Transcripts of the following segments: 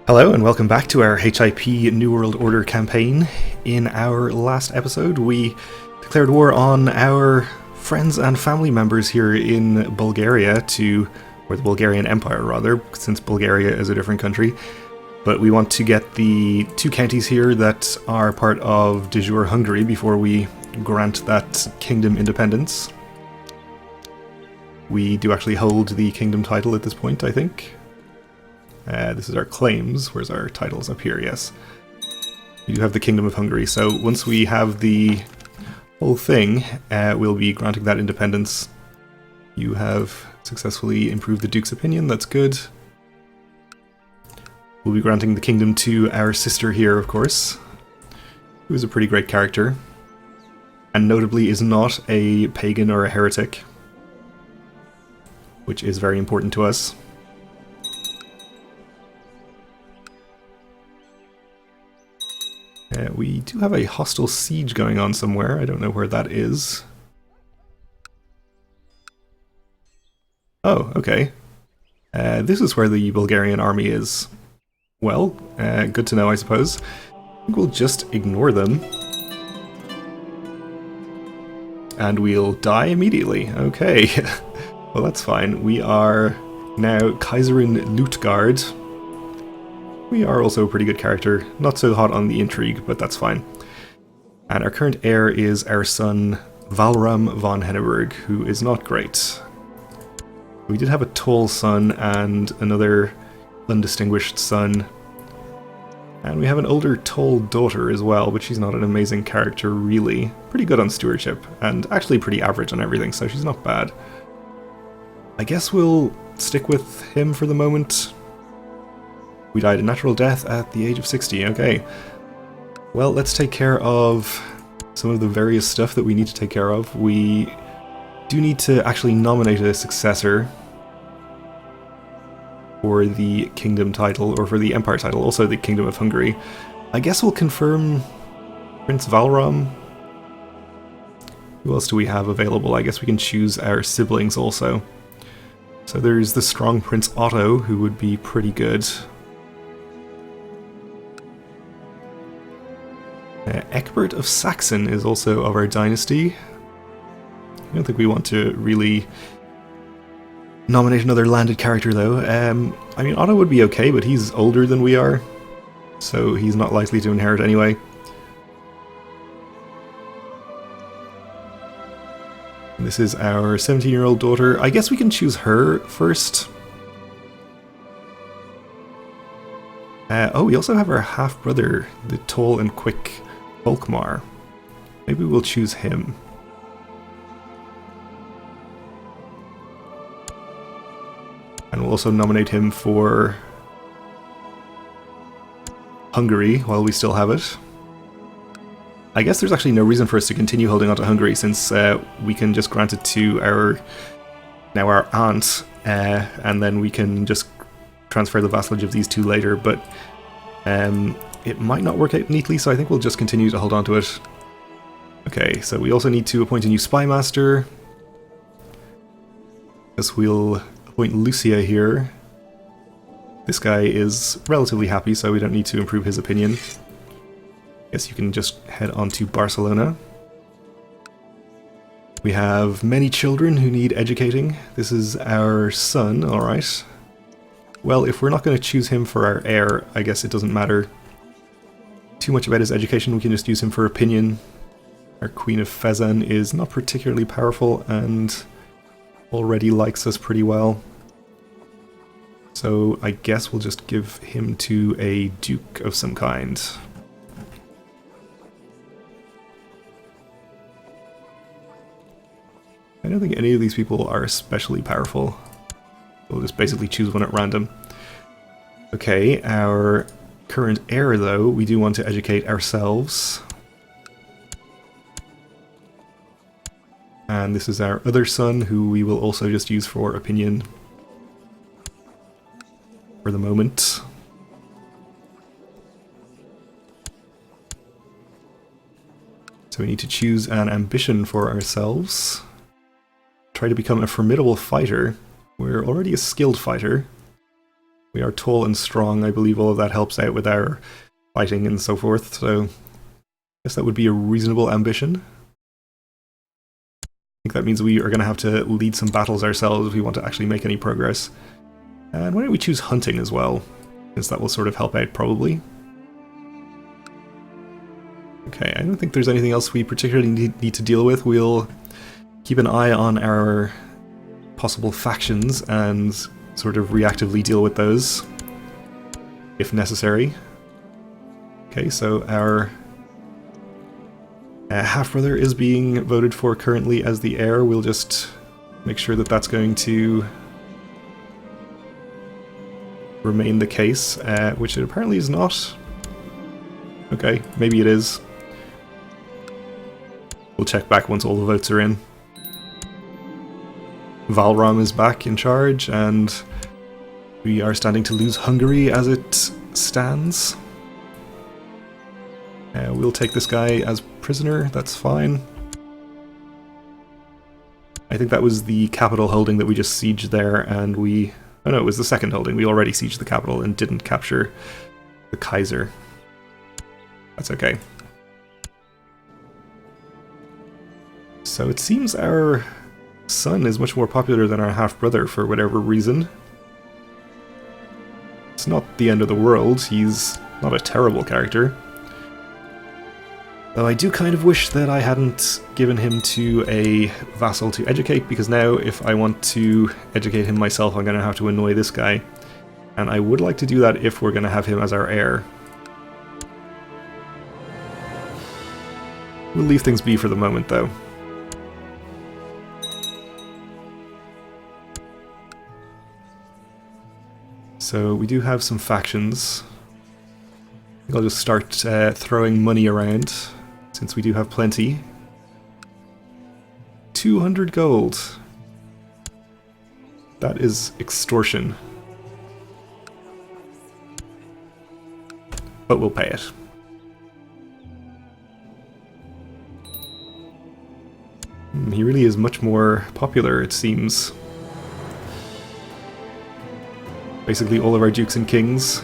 Hello and welcome back to our HIP New World Order campaign. In our last episode we declared war on our friends and family members here in Bulgaria or the Bulgarian Empire rather, since Bulgaria is a different country. But we want to get the two counties here that are part of de jure Hungary before we grant that kingdom independence. We do actually hold the kingdom title at this point, I think. This is our claims, whereas our titles up here, yes. We do have the Kingdom of Hungary, so once we have the whole thing, we'll be granting that independence. You have successfully improved the Duke's opinion, that's good. We'll be granting the kingdom to our sister here, of course, who is a pretty great character, and notably is not a pagan or a heretic, which is very important to us. We do have a hostile siege going on somewhere. I don't know where that is. Oh, okay. This is where the Bulgarian army is. Well, good to know, I suppose. I think we'll just ignore them. And we'll die immediately. Okay. Well, that's fine. We are now Kaiserin Lutgard. We are also a pretty good character. Not so hot on the intrigue, but that's fine. And our current heir is our son Valram von Henneberg, who is not great. We did have a tall son and another undistinguished son. And we have an older tall daughter as well, but she's not an amazing character really. Pretty good on stewardship, and actually pretty average on everything, so she's not bad. I guess we'll stick with him for the moment. We died a natural death at the age of 60, okay. Well, let's take care of some of the various stuff that we need to take care of. We do need to actually nominate a successor for the kingdom title, or for the empire title, also the Kingdom of Hungary. I guess we'll confirm Prince Valram. Who else do we have available? I guess we can choose our siblings also. So there's the strong Prince Otto, who would be pretty good. Egbert of Saxon is also of our dynasty. I don't think we want to really nominate another landed character though. I mean, Otto would be okay, but he's older than we are, so he's not likely to inherit anyway. This is our 17-year-old daughter. I guess we can choose her first. Oh, we also have our half-brother, the tall and quick Volkmar. Maybe we'll choose him. And we'll also nominate him for Hungary while we still have it. I guess there's actually no reason for us to continue holding on to Hungary, since we can just grant it to our aunt, and then we can just transfer the vassalage of these two later, but it might not work out neatly, so I think we'll just continue to hold on to it. Okay, so we also need to appoint a new spy master. Guess we'll appoint Lucia here. This guy is relatively happy, so we don't need to improve his opinion. Guess you can just head on to Barcelona. We have many children who need educating. This is our son, alright. Well, if we're not going to choose him for our heir, I guess it doesn't matter too much about his education. We can just use him for opinion. Our Queen of Fezzan is not particularly powerful and already likes us pretty well. So I guess we'll just give him to a duke of some kind. I don't think any of these people are especially powerful. We'll just basically choose one at random. Okay, our current heir though, we do want to educate ourselves. And this is our other son, who we will also just use for opinion for the moment. So we need to choose an ambition for ourselves. Try to become a formidable fighter. We're already a skilled fighter. We are tall and strong. I believe all of that helps out with our fighting and so forth, so I guess that would be a reasonable ambition. I think that means we are going to have to lead some battles ourselves if we want to actually make any progress. And why don't we choose hunting as well, since that will sort of help out probably. Okay, I don't think there's anything else we particularly need to deal with. We'll keep an eye on our possible factions and sort of reactively deal with those if necessary. Okay, so our half-brother is being voted for currently as the heir. We'll just make sure that that's going to remain the case, which it apparently is not. Okay, maybe it is. We'll check back once all the votes are in. Valram is back in charge, and we are standing to lose Hungary as it stands. We'll take this guy as prisoner, that's fine. I think that was the capital holding that we just sieged there, and we... Oh no, it was the second holding. We already sieged the capital and didn't capture the Kaiser. That's okay. So it seems our son is much more popular than our half-brother for whatever reason. It's not the end of the world, he's not a terrible character. Though I do kind of wish that I hadn't given him to a vassal to educate, because now if I want to educate him myself I'm going to have to annoy this guy. And I would like to do that if we're going to have him as our heir. We'll leave things be for the moment though. So we do have some factions. I think I'll just start throwing money around, since we do have plenty. 200 gold. That is extortion. But we'll pay it. He really is much more popular, it seems. Basically all of our dukes and kings.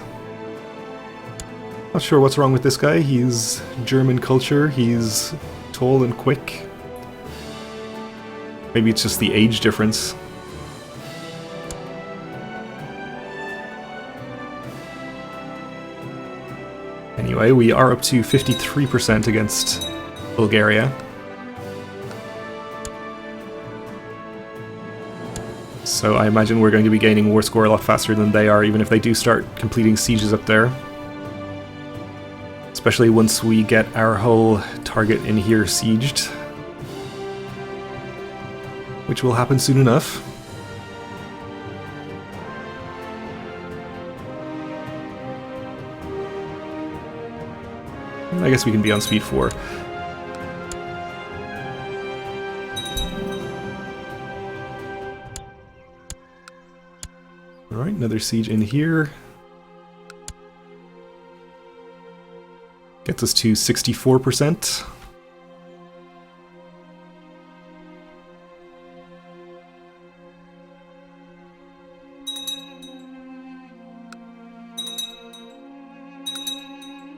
Not sure what's wrong with this guy. He's German culture, he's tall and quick. Maybe it's just the age difference. Anyway, we are up to 53% against Bulgaria. So I imagine we're going to be gaining war score a lot faster than they are, even if they do start completing sieges up there. Especially once we get our whole target in here sieged. Which will happen soon enough. I guess we can be on speed 4. Alright, another siege in here. Gets us to 64%.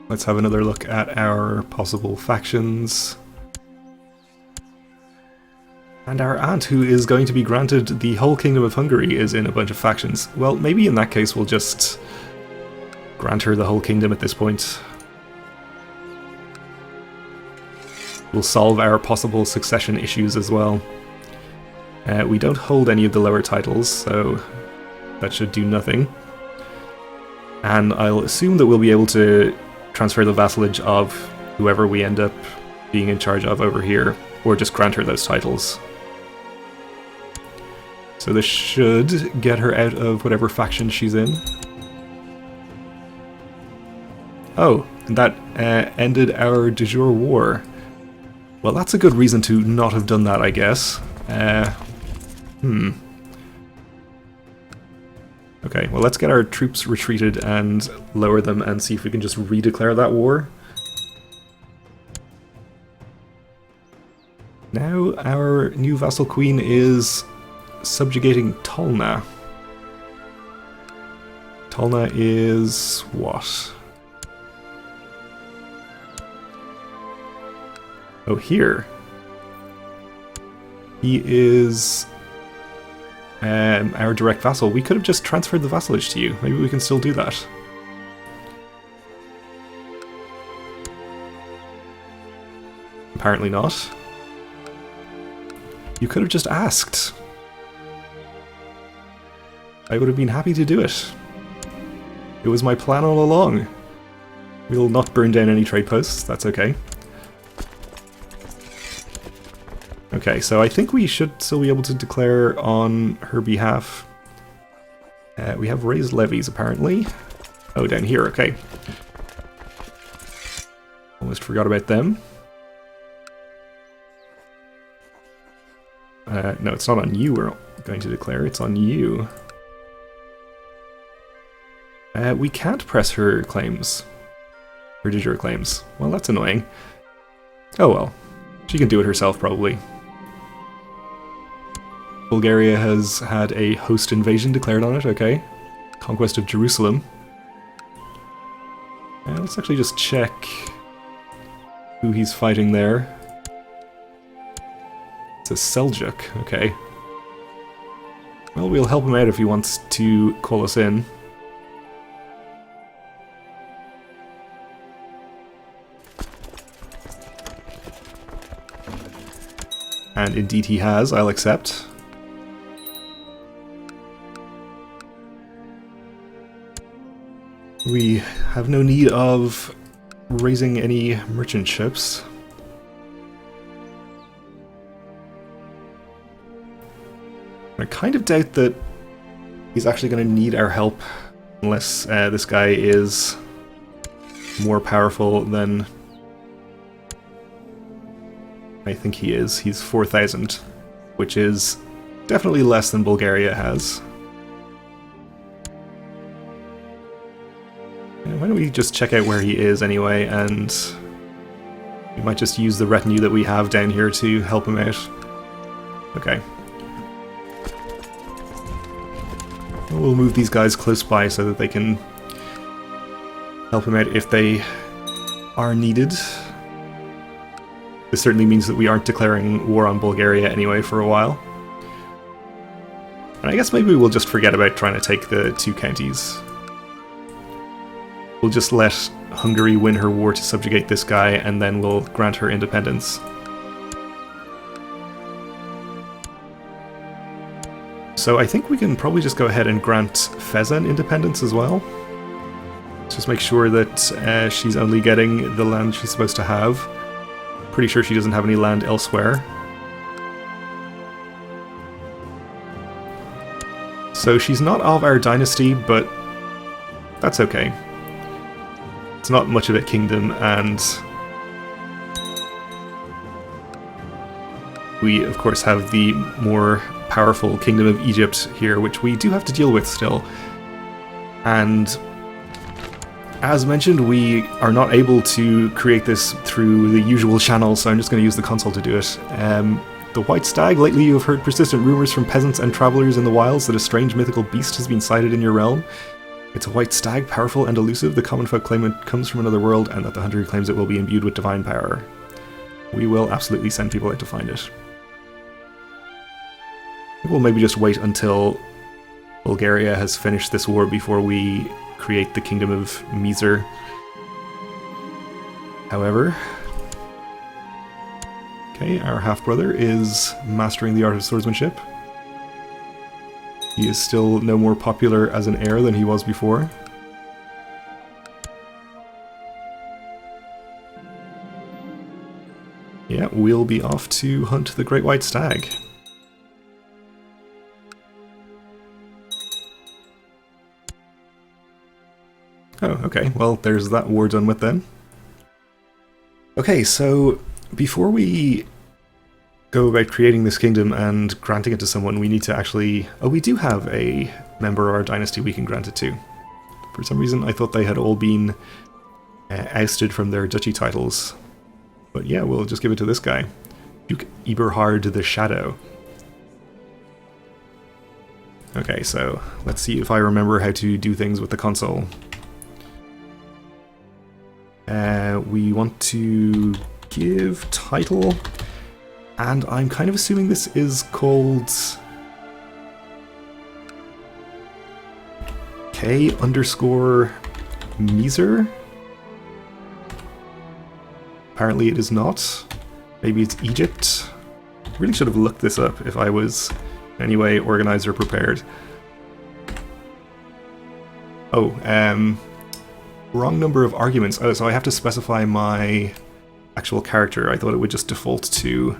Let's have another look at our possible factions. And our aunt, who is going to be granted the whole Kingdom of Hungary, is in a bunch of factions. Well, maybe in that case we'll just grant her the whole kingdom at this point. We'll solve our possible succession issues as well. We don't hold any of the lower titles, so that should do nothing. And I'll assume that we'll be able to transfer the vassalage of whoever we end up being in charge of over here, or just grant her those titles. So this should get her out of whatever faction she's in. Oh, and that ended our de jure war. Well, that's a good reason to not have done that, I guess. Okay, well let's get our troops retreated and lower them and see if we can just redeclare that war. Now our new vassal queen is subjugating Tolna. Kalna is what? Oh, here. He is our direct vassal. We could have just transferred the vassalage to you. Maybe we can still do that. Apparently not. You could have just asked. I would have been happy to do it. It was my plan all along. We'll not burn down any trade posts, that's okay. Okay, so I think we should still be able to declare on her behalf. We have raised levies, apparently. Oh, down here, okay. Almost forgot about them. No, it's not on you we're going to declare, it's on you. We can't press her claims. Her de jure claims. Well, that's annoying. Oh well. She can do it herself, probably. Bulgaria has had a host invasion declared on it, okay. Conquest of Jerusalem. Let's actually just check who he's fighting there. It's a Seljuk, okay. Well, we'll help him out if he wants to call us in. And indeed he has, I'll accept. We have no need of raising any merchant ships. I kind of doubt that he's actually going to need our help unless this guy is more powerful than I think he is. He's 4,000, which is definitely less than Bulgaria has. Why don't we just check out where he is anyway, and we might just use the retinue that we have down here to help him out. Okay. We'll move these guys close by so that they can help him out if they are needed. This certainly means that we aren't declaring war on Bulgaria anyway for a while. And I guess maybe we'll just forget about trying to take the two counties. We'll just let Hungary win her war to subjugate this guy, and then we'll grant her independence. So I think we can probably just go ahead and grant Fezzan independence as well. Just make sure that she's only getting the land she's supposed to have. Pretty sure she doesn't have any land elsewhere. So she's not of our dynasty, but that's okay. It's not much of a kingdom, and we of course have the more powerful Kingdom of Egypt here, which we do have to deal with still. And as mentioned, we are not able to create this through the usual channels, so I'm just going to use the console to do it. The White Stag, lately you have heard persistent rumors from peasants and travelers in the wilds that a strange mythical beast has been sighted in your realm. It's a white stag, powerful and elusive. The common folk claim it comes from another world, and that the hunter claims it will be imbued with divine power. We will absolutely send people out to find it. We'll maybe just wait until Bulgaria has finished this war before we create the Kingdom of Mizer. However, okay, our half-brother is mastering the art of swordsmanship. He is still no more popular as an heir than he was before. Yeah, we'll be off to hunt the Great White Stag. Oh, okay, well, there's that war done with then. Okay, so before we go about creating this kingdom and granting it to someone, we need to actually... Oh, we do have a member of our dynasty we can grant it to. For some reason, I thought they had all been ousted from their duchy titles. But yeah, we'll just give it to this guy. Duke Eberhard the Shadow. Okay, so let's see if I remember how to do things with the console. We want to give title, and I'm kind of assuming this is called K_Miser. Apparently it is not. Maybe it's Egypt. Really should have looked this up if I was anyway organized or prepared. Oh, wrong number of arguments. Oh, so I have to specify my actual character. I thought it would just default to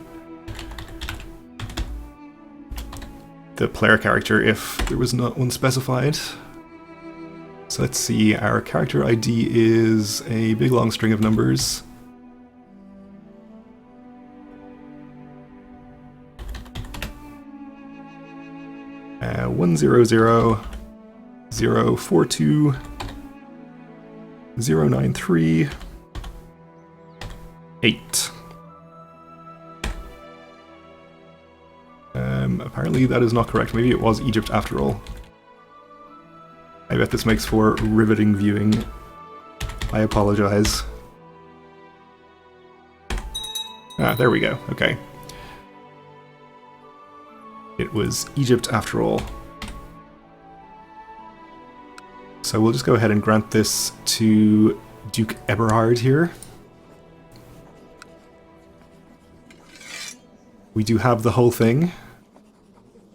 the player character if there was not one specified. So let's see, our character ID is a big long string of numbers. Uh, 100-042 093 8. Apparently that is not correct. Maybe it was Egypt after all. I bet this makes for riveting viewing. I apologize. Ah, there we go. Okay. It was Egypt after all. So we'll just go ahead and grant this to Duke Eberhard here. We do have the whole thing.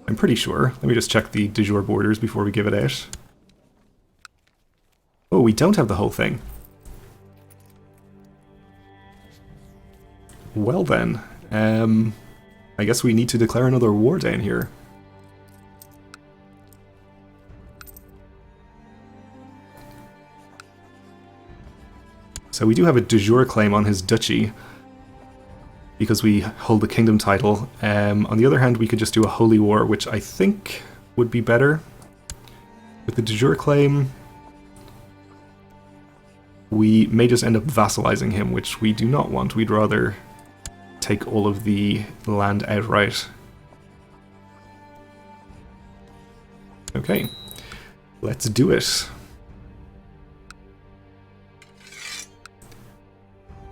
I'm pretty sure. Let me just check the de jure borders before we give it out. Oh, we don't have the whole thing. Well then, I guess we need to declare another war down here. So we do have a de jure claim on his duchy, because we hold the kingdom title. On the other hand, we could just do a holy war, which I think would be better. With the de jure claim, we may just end up vassalizing him, which we do not want. We'd rather take all of the land outright. Okay, let's do it.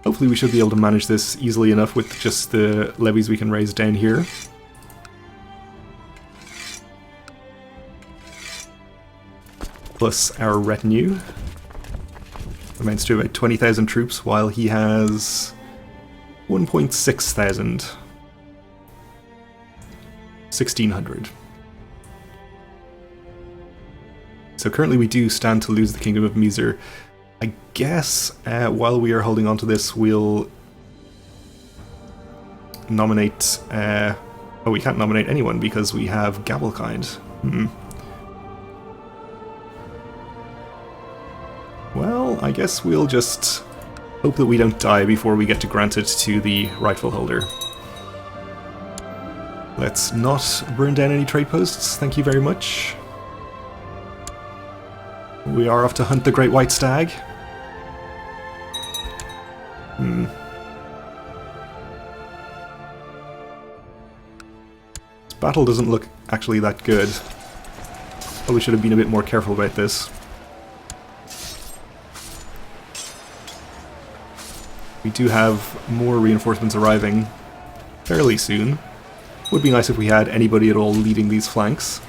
Hopefully we should be able to manage this easily enough with just the levies we can raise down here. Plus our retinue. Amounts to about 20,000 troops, while he has 1.6 thousand. 1,600. So currently we do stand to lose the Kingdom of Miser. I guess while we are holding on to this, we'll nominate... oh, we can't nominate anyone because we have Gavelkind. Well, I guess we'll just hope that we don't die before we get to grant it to the rightful holder. Let's not burn down any trade posts, thank you very much. We are off to hunt the Great White Stag. This battle doesn't look actually that good. Probably should have been a bit more careful about this. We do have more reinforcements arriving fairly soon. Would be nice if we had anybody at all leading these flanks.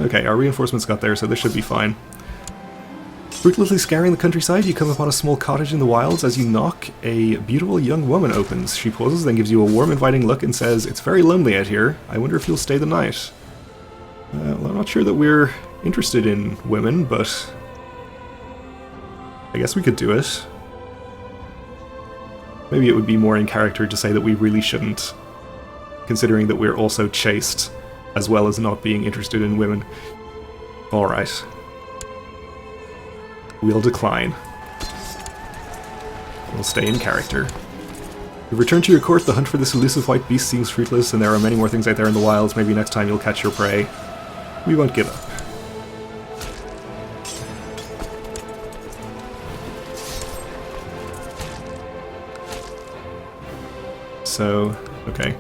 Okay, our reinforcements got there, so this should be fine. Ruthlessly scouring the countryside, you come upon a small cottage in the wilds. As you knock, a beautiful young woman opens. She pauses, then gives you a warm, inviting look and says, "It's very lonely out here. I wonder if you'll stay the night." Well, I'm not sure that we're interested in women, but I guess we could do it. Maybe it would be more in character to say that we really shouldn't, considering that we're also chaste, as well as not being interested in women. Alright. We'll decline. We'll stay in character. You've returned to your court. The hunt for this elusive white beast seems fruitless, and there are many more things out there in the wilds. Maybe next time you'll catch your prey. We won't give up. So, okay.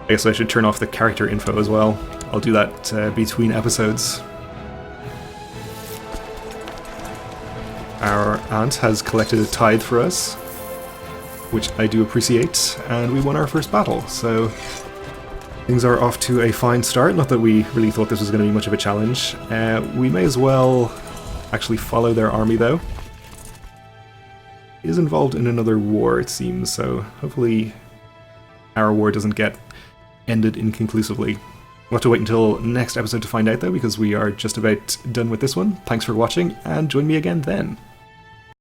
I guess I should turn off the character info as well. I'll do that between episodes. Our aunt has collected a tithe for us, which I do appreciate, and we won our first battle, so things are off to a fine start. Not that we really thought this was going to be much of a challenge. We may as well actually follow their army, though. He is involved in another war, it seems, so hopefully our war doesn't get ended inconclusively. We'll have to wait until next episode to find out, though, because we are just about done with this one. Thanks for watching, and join me again then.